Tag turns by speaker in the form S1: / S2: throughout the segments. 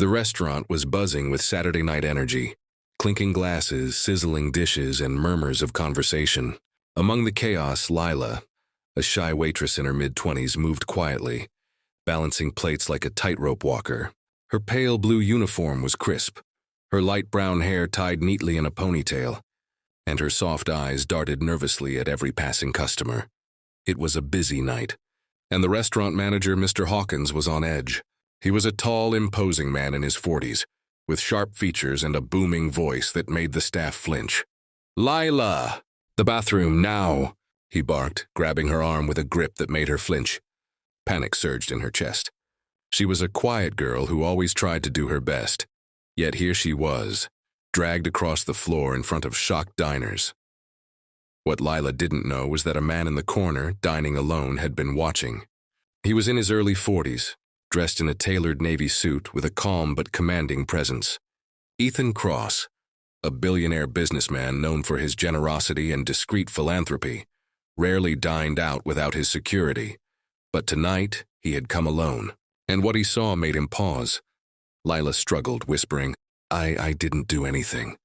S1: The restaurant was buzzing with Saturday night energy, clinking glasses, sizzling dishes, and murmurs of conversation. Among the chaos, Lila, a shy waitress in her mid-20s, moved quietly, balancing plates like a tightrope walker. Her pale blue uniform was crisp, her light brown hair tied neatly in a ponytail, and her soft eyes darted nervously at every passing customer. It was a busy night, and the restaurant manager, Mr. Hawkins, was on edge. He was a tall, imposing man in his 40s, with sharp features and a booming voice that made the staff flinch. "Lila! The bathroom, now!" he barked, grabbing her arm with a grip that made her flinch. Panic surged in her chest. She was a quiet girl who always tried to do her best, yet here she was, dragged across the floor in front of shocked diners. What Lila didn't know was that a man in the corner, dining alone, had been watching. He was in his early 40s, dressed in a tailored navy suit with a calm but commanding presence. Ethan Cross, a billionaire businessman known for his generosity and discreet philanthropy, rarely dined out without his security. But tonight, he had come alone, and what he saw made him pause. Lila struggled, whispering, I didn't do anything."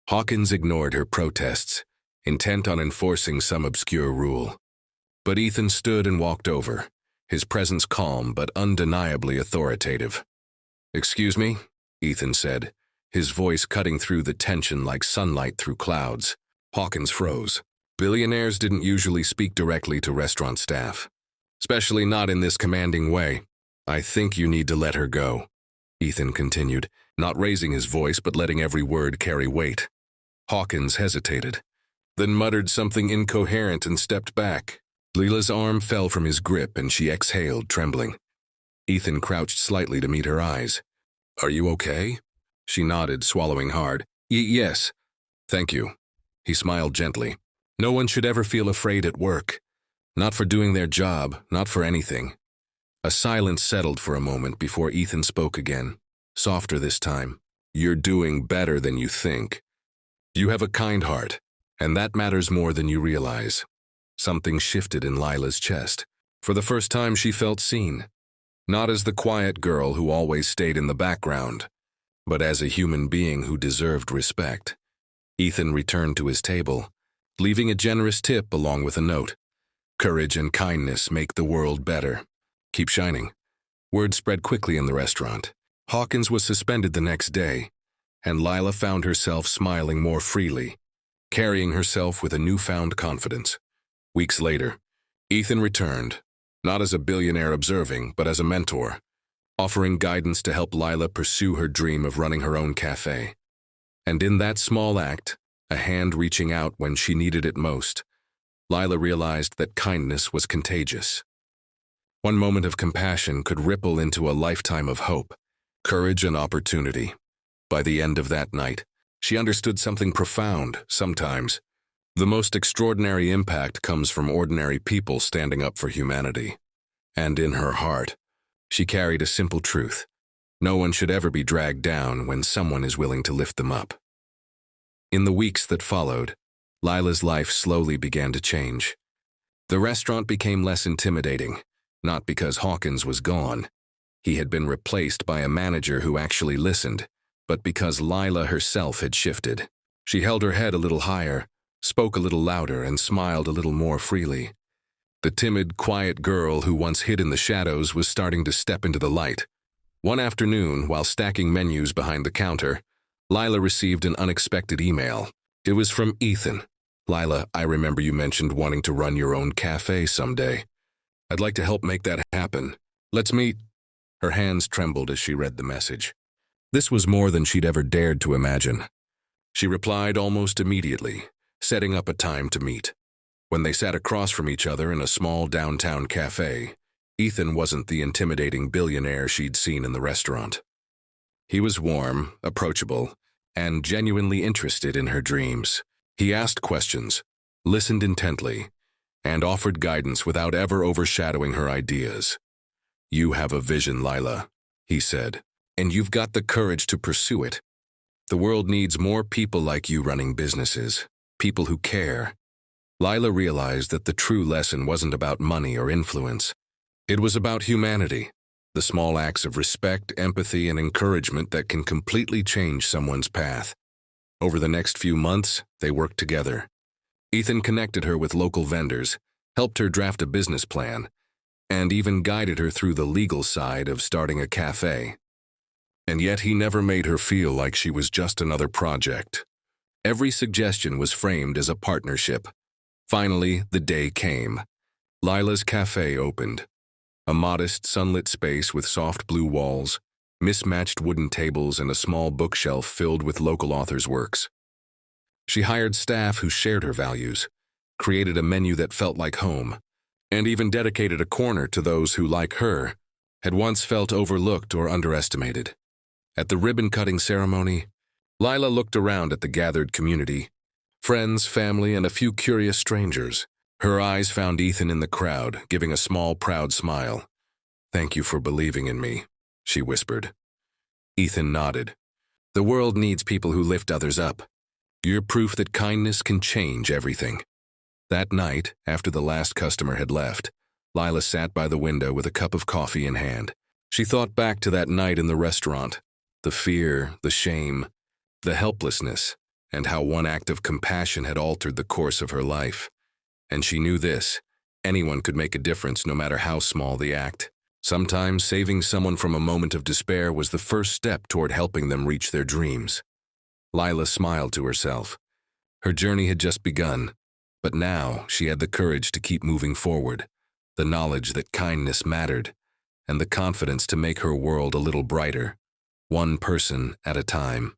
S1: Hawkins ignored her protests, intent on enforcing some obscure rule. But Ethan stood and walked over, his presence calm but undeniably authoritative. "Excuse me," Ethan said, his voice cutting through the tension like sunlight through clouds. Hawkins froze. Billionaires didn't usually speak directly to restaurant staff, especially not in this commanding way. "I think you need to let her go," Ethan continued, not raising his voice but letting every word carry weight. Hawkins hesitated, then muttered something incoherent and stepped back. Lila's arm fell from his grip and she exhaled, trembling. Ethan crouched slightly to meet her eyes. "Are you okay?" She nodded, swallowing hard. Yes, thank you." He smiled gently. No one should ever feel afraid at work. Not for doing their job, not for anything. A silence settled for a moment before Ethan spoke again, softer this time. "You're doing better than you think. You have a kind heart, and that matters more than you realize." Something shifted in Lila's chest. For the first time, she felt seen. Not as the quiet girl who always stayed in the background, but as a human being who deserved respect. Ethan returned to his table, leaving a generous tip along with a note. "Courage and kindness make the world better. Keep shining." Word spread quickly in the restaurant. Hawkins was suspended the next day, and Lila found herself smiling more freely, carrying herself with a newfound confidence. Weeks later, Ethan returned, not as a billionaire observing, but as a mentor, offering guidance to help Lila pursue her dream of running her own cafe. And in that small act, a hand reaching out when she needed it most, Lila realized that kindness was contagious. One moment of compassion could ripple into a lifetime of hope, courage, and opportunity. By the end of that night, she understood something profound. Sometimes, the most extraordinary impact comes from ordinary people standing up for humanity. And in her heart, she carried a simple truth. No one should ever be dragged down when someone is willing to lift them up. In the weeks that followed, Lila's life slowly began to change. The restaurant became less intimidating, not because Hawkins was gone. He had been replaced by a manager who actually listened, but because Lila herself had shifted. She held her head a little higher, spoke a little louder, and smiled a little more freely. The timid, quiet girl who once hid in the shadows was starting to step into the light. One afternoon, while stacking menus behind the counter, Lila received an unexpected email. It was from Ethan. "Lila, I remember you mentioned wanting to run your own cafe someday. I'd like to help make that happen. Let's meet." Her hands trembled as she read the message. This was more than she'd ever dared to imagine. She replied almost immediately, setting up a time to meet. When they sat across from each other in a small downtown cafe, Ethan wasn't the intimidating billionaire she'd seen in the restaurant. He was warm, approachable, and genuinely interested in her dreams. He asked questions, listened intently, and offered guidance without ever overshadowing her ideas. "You have a vision, Lila," he said, "and you've got the courage to pursue it. The world needs more people like you running businesses, people who care." Lila realized that the true lesson wasn't about money or influence. It was about humanity, The small acts of respect, empathy, and encouragement that can completely change someone's path. Over the next few months, they worked together. Ethan connected her with local vendors, helped her draft a business plan, and even guided her through the legal side of starting a cafe. And yet he never made her feel like she was just another project. Every suggestion was framed as a partnership. Finally, the day came. Lila's cafe opened. A modest, sunlit space with soft blue walls, mismatched wooden tables, and a small bookshelf filled with local authors' works. She hired staff who shared her values, created a menu that felt like home, and even dedicated a corner to those who, like her, had once felt overlooked or underestimated. At the ribbon-cutting ceremony, Lila looked around at the gathered community, friends, family, and a few curious strangers. Her eyes found Ethan in the crowd, giving a small, proud smile. "Thank you for believing in me," she whispered. Ethan nodded. "The world needs people who lift others up. You're proof that kindness can change everything." That night, after the last customer had left, Lila sat by the window with a cup of coffee in hand. She thought back to that night in the restaurant, the fear, the shame, the helplessness, and how one act of compassion had altered the course of her life. And she knew this: anyone could make a difference no matter how small the act. Sometimes saving someone from a moment of despair was the first step toward helping them reach their dreams. Lila smiled to herself. Her journey had just begun, but now she had the courage to keep moving forward, the knowledge that kindness mattered, and the confidence to make her world a little brighter, one person at a time.